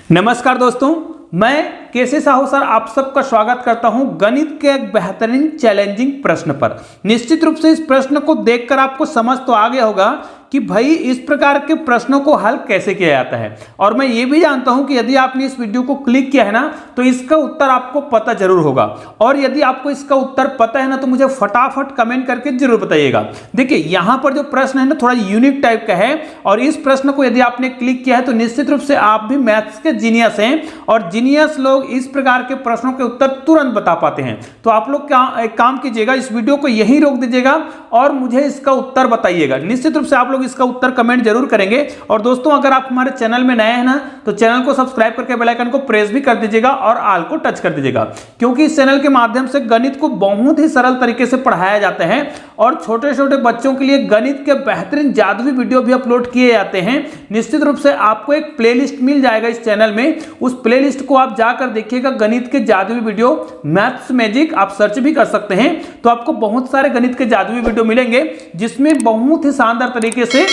नमस्कार दोस्तों, मैं केसी साहू सर आप सबका स्वागत करता हूं गणित के एक बेहतरीन चैलेंजिंग प्रश्न पर। निश्चित रूप से इस प्रश्न को देखकर आपको समझ तो आ गया होगा कि भाई इस प्रकार के प्रश्नों को हल कैसे किया जाता है। और मैं ये भी जानता हूं कि यदि आपने इस वीडियो को क्लिक किया है ना तो इसका उत्तर आपको पता जरूर होगा। और यदि आपको इसका उत्तर पता है ना तो मुझे फटाफट कमेंट करके जरूर बताइएगा। देखिए यहां पर जो प्रश्न है ना थोड़ा यूनिक टाइप का है और इस प्रश्न को यदि आपने क्लिक किया है तो निश्चित रूप से आप भी मैथ्स के जीनियस हैं और जीनियस लोग इस प्रकार के प्रश्नों के उत्तर तुरंत बता पाते हैं। तो आप लोग एक काम कीजिएगा, इस वीडियो को यहीं रोक दीजिएगा और मुझे इसका उत्तर बताइएगा। निश्चित रूप से आप लोग इसका उत्तर कमेंट जरूर करेंगे। और दोस्तों अगर आप हमारे चैनल में नए हैं ना तो चैनल को सब्सक्राइब करके बेल आइकन को प्रेस भी कर दीजिएगा और ऑल को टच कर दीजिएगा, क्योंकि इस चैनल के माध्यम से गणित को बहुत ही सरल तरीके से पढ़ाया जाता है और छोटे छोटे बच्चों के लिए गणित के बेहतरीन जादुई वीडियो भी अपलोड किए जाते हैं। निश्चित रूप से आपको एक प्लेलिस्ट मिल जाएगा इस चैनल में, उस प्लेलिस्ट को आप जाकर देखिएगा, गणित के जादुई वीडियो मैथ्स मैजिक आप सर्च भी कर सकते हैं। तो आपको बहुत सारे गणित के जादुई वीडियो मिलेंगे जिसमें बहुत ही शानदार तरीके से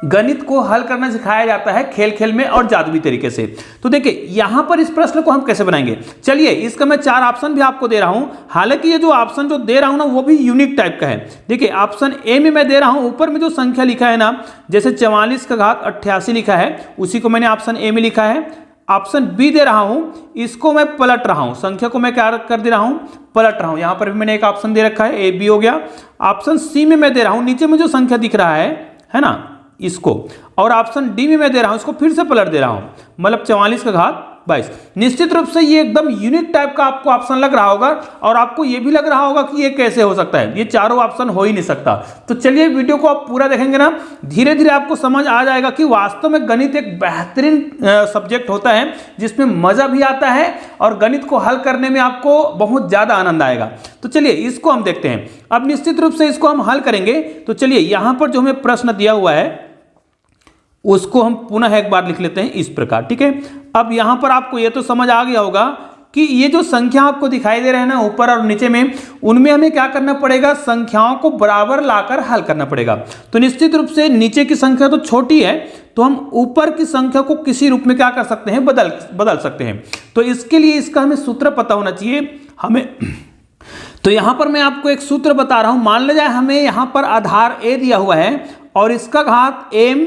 गणित को हल करना सिखाया जाता है, खेल खेल में और जादुई तरीके से। तो देखिए यहां पर इस प्रश्न को हम कैसे बनाएंगे, चलिए इसका मैं 4 ऑप्शन भी आपको दे रहा हूं। हालांकि ये जो ऑप्शन जो दे रहा हूं ना वो भी यूनिक टाइप का है। देखिए ऑप्शन ए में मैं दे रहा हूं, ऊपर में जो संख्या लिखा है ना, जैसे 44 का घात 88 लिखा है, उसी को मैंने ऑप्शन ए में लिखा है। ऑप्शन बी दे रहा हूं, इसको मैं पलट रहा हूं, संख्या को मैं क्या कर दे रहा हूं, पलट रहा हूं। यहां पर भी मैंने एक ऑप्शन दे रखा है, ए बी हो गया। ऑप्शन सी में मैं दे रहा हूं, नीचे में जो संख्या दिख रहा है ना, इसको। और ऑप्शन डी में मैं दे रहा हूं, इसको फिर से पलट दे रहा हूं, मतलब 44 का घात 22। निश्चित रूप से ये एकदम यूनिक टाइप का आपको ऑप्शन लग रहा होगा और आपको ये भी लग रहा होगा कि ये कैसे हो सकता है, ये चारों ऑप्शन हो ही नहीं सकता। तो चलिए वीडियो को आप पूरा देखेंगे ना, धीरे धीरे आपको समझ आ जाएगा कि वास्तव में गणित एक बेहतरीन सब्जेक्ट होता है जिसमें मजा भी आता है और गणित को हल करने में आपको बहुत ज्यादा आनंद आएगा। तो चलिए इसको हम देखते हैं। अब निश्चित रूप से इसको हम हल करेंगे। तो चलिए यहां पर जो हमें प्रश्न दिया हुआ है उसको हम पुनः एक बार लिख लेते हैं इस प्रकार, ठीक है। अब यहां पर आपको ये तो समझ आ गया होगा कि ये जो संख्या आपको दिखाई दे रहे हैं ना ऊपर और नीचे में, उनमें हमें क्या करना पड़ेगा, संख्याओं को बराबर लाकर हल करना पड़ेगा। तो निश्चित रूप से नीचे की संख्या तो छोटी है तो हम ऊपर की संख्या को किसी रूप में क्या कर सकते हैं, बदल सकते हैं। तो इसके लिए इसका हमें सूत्र पता होना चाहिए हमें। तो यहां पर मैं आपको एक सूत्र बता रहा हूं। मान लिया जाए हमें यहां पर आधार ए दिया हुआ है और इसका घात m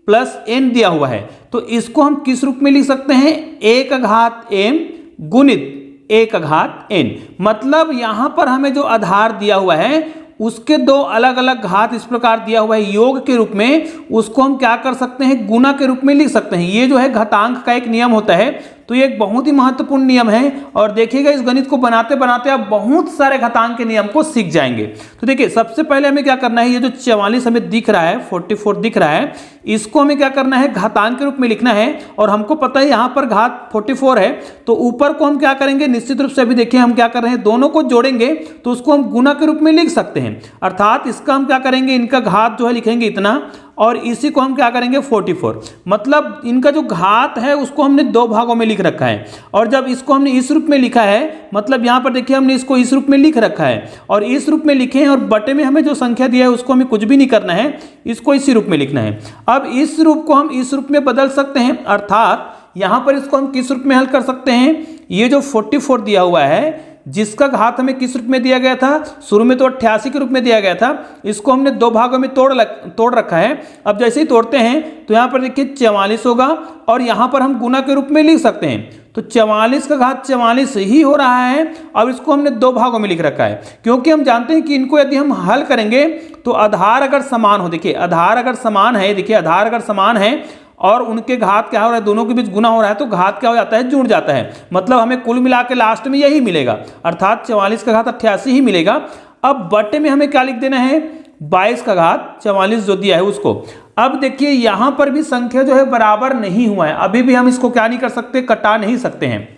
प्लस n दिया हुआ है, तो इसको हम किस रूप में लिख सकते हैं, a का घात m गुणित a का घात n। मतलब यहां पर हमें जो आधार दिया हुआ है उसके दो अलग अलग घात इस प्रकार दिया हुआ है योग के रूप में, उसको हम क्या कर सकते हैं, गुना के रूप में लिख सकते हैं। ये जो है घातांक का एक नियम होता है, तो ये एक बहुत ही महत्वपूर्ण नियम है और देखिएगा इस गणित को बनाते बनाते आप बहुत सारे घातांक के नियम को सीख जाएंगे। तो देखिए सबसे पहले हमें क्या करना है, ये जो 44 हमें दिख रहा है, 44 दिख रहा है, इसको हमें क्या करना है, घातांक के रूप में लिखना है। और हमको पता है यहाँ पर घात 44 है तो ऊपर को हम क्या करेंगे, निश्चित रूप से अभी देखिए हम क्या कर रहे हैं, दोनों को जोड़ेंगे तो उसको हम गुना के रूप में लिख सकते हैं। अर्थात इसका हम क्या करेंगे, इनका घात जो है लिखेंगे इतना और इसी को हम क्या करेंगे 44। मतलब इनका जो घात है उसको हमने 2 भागों में लिख रखा है और जब इसको हमने इस रूप में लिखा है, मतलब यहां पर देखिए हमने इसको इस रूप में लिख रखा है और इस रूप में लिखे हैं और बटे में हमें जो संख्या दिया है उसको हमें कुछ भी नहीं करना है, इसको इसी रूप में लिखना है। अब इस रूप को हम इस रूप में बदल सकते हैं, अर्थात यहां पर इसको हम किस रूप में हल कर सकते हैं, ये जो 44 दिया हुआ है जिसका घात हमें किस रूप में दिया गया था, शुरू में तो 88 के रूप में दिया गया था, इसको हमने 2 भागों में तोड़ रखा है। अब जैसे ही तोड़ते हैं तो यहाँ पर देखिए 44 होगा और यहाँ पर हम गुना के रूप में लिख सकते हैं। तो 44 का घात 44 ही हो रहा है। अब इसको हमने 2 भागों में लिख रखा है क्योंकि हम जानते हैं कि इनको यदि हम हल करेंगे तो आधार अगर समान हो, देखिए आधार अगर समान है, देखिए आधार अगर समान है और उनके घात क्या हो रहा है, दोनों के बीच गुना हो रहा है, तो घात क्या हो जाता है, जुड़ जाता है। मतलब हमें कुल मिला के लास्ट में यही मिलेगा, अर्थात 44 का घात 88 ही मिलेगा। अब बटे में हमें क्या लिख देना है, 22 का घात 44 जो दिया है उसको। अब देखिए यहां पर भी संख्या जो है बराबर नहीं हुआ है, अभी भी हम इसको क्या नहीं कर सकते, कटा नहीं सकते हैं।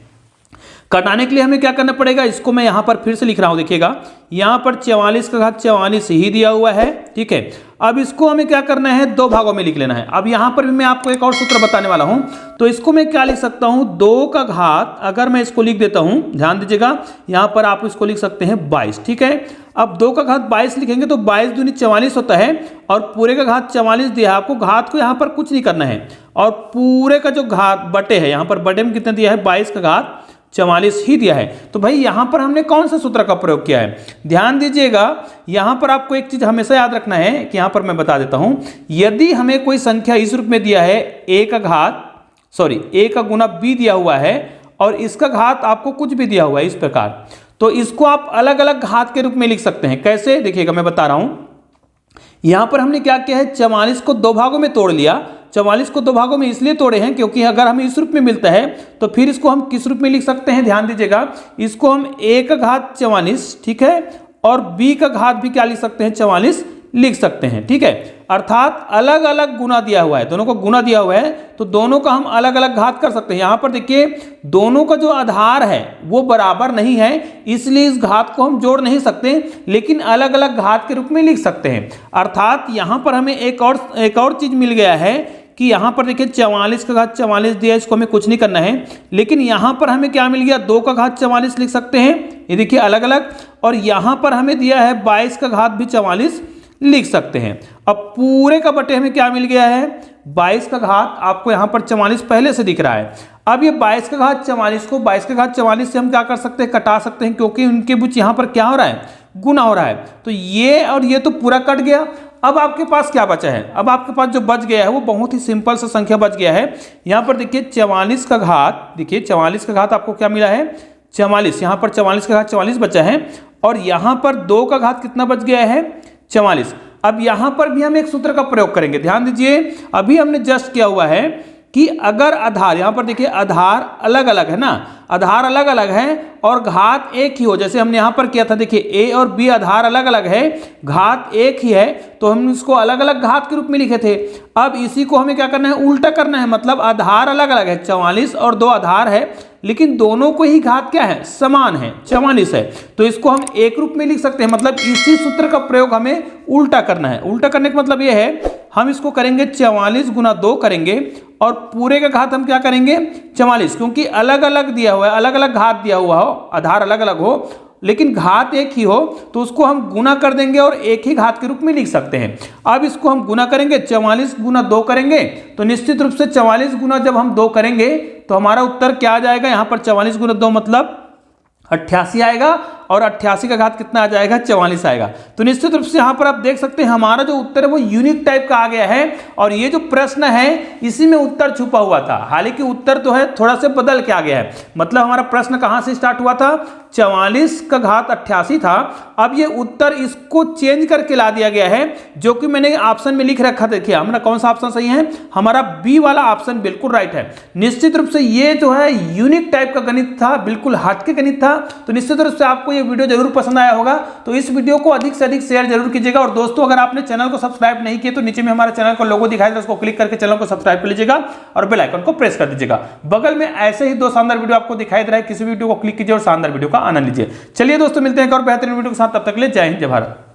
घटाने के लिए हमें क्या करना पड़ेगा, इसको मैं यहां पर फिर से लिख रहा हूं, देखिएगा यहां पर 44 का घात 44 ही दिया हुआ है, ठीक है। अब इसको हमें क्या करना है, दो भागों में लिख लेना है। अब यहां पर भी मैं आपको एक और सूत्र बताने वाला हूं, तो इसको मैं क्या लिख सकता हूं, 2 का घात, अगर मैं इसको लिख देता हूं, ध्यान दीजिएगा यहां पर आप इसको लिख सकते हैं 22, ठीक है। अब 2 का घात 22 लिखेंगे तो 22 दूनी 44 होता है, और पूरे का घात 44 दिया है आपको। घात को यहां पर कुछ नहीं करना है, और पूरे का जो घात बटे है, यहां पर बटे में कितना दिया है, 22 का घात 44 ही दिया है। तो भाई यहां पर हमने कौन सा सूत्र का प्रयोग किया है, ध्यान दीजिएगा। यहां पर आपको एक चीज हमेशा याद रखना है कि यहां पर मैं बता देता हूं, यदि हमें कोई संख्या इस रूप में दिया है, a का गुना b दिया हुआ है, और इसका घात आपको कुछ भी दिया हुआ है इस प्रकार, तो इसको आप अलग अलग घात के रूप में लिख सकते हैं। कैसे, देखिएगा मैं बता रहा हूं। यहां पर हमने क्या किया है, 44 को दो भागों में तोड़ लिया। 44 को दो भागों में इसलिए तोड़े हैं क्योंकि अगर हमें इस रूप में मिलता है तो फिर इसको हम किस रूप में लिख सकते हैं, ध्यान दीजिएगा, इसको हम a का घात 44, ठीक है, और b का घात भी क्या लिख सकते हैं, 44 लिख सकते हैं, ठीक है। अर्थात अलग अलग गुना दिया हुआ है, दोनों को गुना दिया हुआ है, तो दोनों का हम अलग अलग घात कर सकते हैं। यहां पर देखिए दोनों का जो आधार है वो बराबर नहीं है, इसलिए इस घात को हम जोड़ नहीं सकते, लेकिन अलग अलग घात के रूप में लिख सकते हैं। अर्थात यहां पर हमें एक और चीज मिल गया है कि यहां पर देखिए 44 का घात 44 दिया, इसको हमें कुछ नहीं करना है, लेकिन यहां पर हमें क्या मिल गया, 2 का घात 44 लिख सकते हैं, ये देखिए अलग अलग, और यहां पर हमें दिया है 22 का घात भी 44 लिख सकते हैं। अब पूरे का बटे हमें क्या मिल गया है, 22 का घात, आपको यहां पर 44 पहले से दिख रहा है। अब ये 22 का घात 44 को 22 का घात 44 से हम क्या कर सकते हैं, कटा सकते हैं, क्योंकि उनके बीच यहां पर क्या हो रहा है, गुना हो रहा है। तो ये और ये तो पूरा कट गया। अब आपके पास क्या बचा है, अब आपके पास जो बच गया है वो बहुत ही सिंपल सा संख्या बच गया है। यहां पर देखिए 44 का घात, देखिए 44 का घात आपको क्या मिला है, 44, यहां पर 44 का घात 44 बचा है, और यहां पर 2 का घात कितना बच गया है, 44। अब यहां पर भी हम एक सूत्र का प्रयोग करेंगे, ध्यान दीजिए, अभी हमने जस्ट किया हुआ है कि अगर आधार, यहां पर देखिए आधार अलग अलग है ना, आधार अलग अलग है और घात एक ही हो, जैसे हमने यहां पर किया था, देखिए a और b आधार अलग अलग है, घात एक ही है, तो हम इसको अलग अलग घात के रूप में लिखे थे। अब इसी को हमें क्या करना है, उल्टा करना है, मतलब आधार अलग अलग है, 44 और 2 आधार है, लेकिन दोनों को ही घात क्या है, समान है, 44 है, तो इसको हम एक रूप में लिख सकते हैं। मतलब इसी सूत्र का प्रयोग हमें उल्टा करना है। उल्टा करने का मतलब यह है, हम इसको करेंगे 44 गुना 2 करेंगे, और पूरे का घात हम क्या करेंगे, 44, क्योंकि अलग अलग दिया हुआ है, अलग अलग घात दिया हुआ हो, आधार अलग अलग हो, लेकिन घात एक ही हो, तो उसको हम गुना कर देंगे और एक ही घात के रूप में लिख सकते हैं। अब इसको हम गुना करेंगे, 44 गुना 2 करेंगे, तो निश्चित रूप से 44 गुना जब हम 2 करेंगे तो हमारा उत्तर क्या आ जाएगा, यहां पर 44 गुना 2 मतलब 88 आएगा, और 88 का घात कितना आ जाएगा, 44 आएगा। तो निश्चित रूप से यहां पर आप देख सकते हैं हमारा जो उत्तर है वो यूनिक टाइप का आ गया है, और ये जो प्रश्न है इसी में उत्तर छुपा हुआ था। हालांकि उत्तर तो है थोड़ा सा बदल के आ गया है, मतलब हमारा प्रश्न कहां से स्टार्ट हुआ था, 44 का घात 88 था, अब ये उत्तर इसको चेंज करके ला दिया गया है, जो कि मैंने ऑप्शन में लिख रखा। देखिए हमारा कौन सा ऑप्शन सही है, हमारा बी वाला ऑप्शन बिल्कुल राइट है। निश्चित रूप से ये जो है यूनिक टाइप का गणित था, बिल्कुल हटके गणित था। तो निश्चित रूप से आपको ये वीडियो जरूर पसंद आया होगा, तो इस वीडियो को अधिक से अधिक शेयर जरूर कीजिएगा। और दोस्तों अगर आपने चैनल को सब्सक्राइब नहीं किया तो नीचे में हमारे चैनल का लोगो दिखाई दे रहा है, उसको क्लिक करके चैनल को सब्सक्राइब कर लीजिएगा और बेल आइकन को प्रेस कर दीजिएगा। बगल में ऐसे ही 2 शानदार वीडियो आपको दिखाई दे रहा है, किसी वीडियो को क्लिक कीजिए और शानदार वीडियो का आनंद लीजिए। चलिए दोस्तों मिलते हैं एक और बेहतरीन वीडियो के साथ, तब तक के लिए जय हिंद जय भारत।